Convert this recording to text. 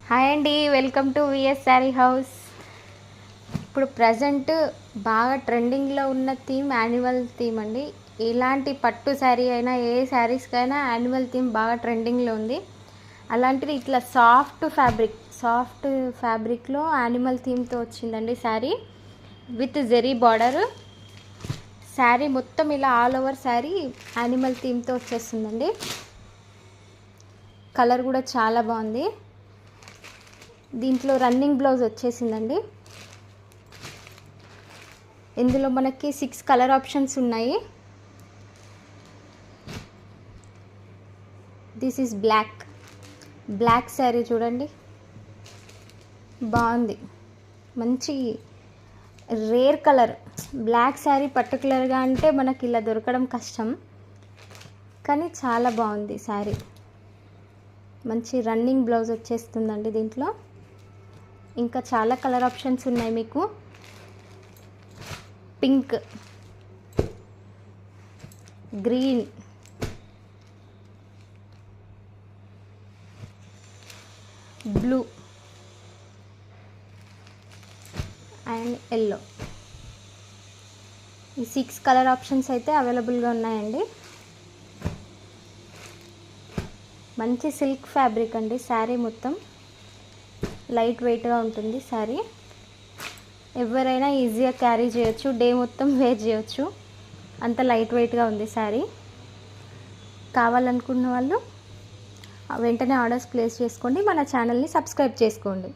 Hi అండి, welcome to VS Saree House. ఇప్పుడు present బాగా ట్రెండింగ్లో ఉన్న థీమ్ యాన్యువల్ థీమ్ అండి. ఎలాంటి పట్టు శారీ అయినా ఏ శారీస్కైనా యాన్యువల్ థీమ్ బాగా ట్రెండింగ్లో ఉంది. అలాంటిది ఇట్లా సాఫ్ట్ ఫ్యాబ్రిక్లో యానిమల్ థీమ్తో వచ్చిందండి శారీ విత్ జెరీ బార్డర్. శారీ మొత్తం ఇలా ఆల్ ఓవర్ శారీ యానిమల్ థీమ్తో వచ్చేస్తుందండి. కలర్ కూడా చాలా బాగుంది. దీంట్లో రన్నింగ్ బ్లౌజ్ వచ్చేసిందండి. ఇందులో మనకి 6 కలర్ ఆప్షన్స్ ఉన్నాయి. దిస్ ఈజ్ బ్లాక్ శారీ చూడండి, బాగుంది. మంచి రేర్ కలర్. బ్లాక్ శారీ పర్టికులర్గా అంటే మనకి ఇలా దొరకడం కష్టం, కానీ చాలా బాగుంది శారీ. మంచి రన్నింగ్ బ్లౌజ్ వచ్చేస్తుందండి. దీంట్లో ఇంకా చాలా కలర్ ఆప్షన్స్ ఉన్నాయి. మీకు pink, green, blue and yellow. ఈ 6 కలర్ ఆప్షన్స్ అయితే అవైలబుల్గా ఉన్నాయండి. మంచి సిల్క్ ఫ్యాబ్రిక్ అండి. శారీ మొత్తం లైట్ వెయిట్గా ఉంటుంది. శారీ ఎవరైనా ఈజీగా క్యారీ చేయొచ్చు, డే మొత్తం వేర్ చేయొచ్చు, అంత లైట్ వెయిట్గా ఉంది శారీ. కావాలనుకున్న వాళ్ళు వెంటనే ఆర్డర్స్ ప్లేస్ చేసుకోండి. మన ఛానల్ని సబ్స్క్రైబ్ చేసుకోండి.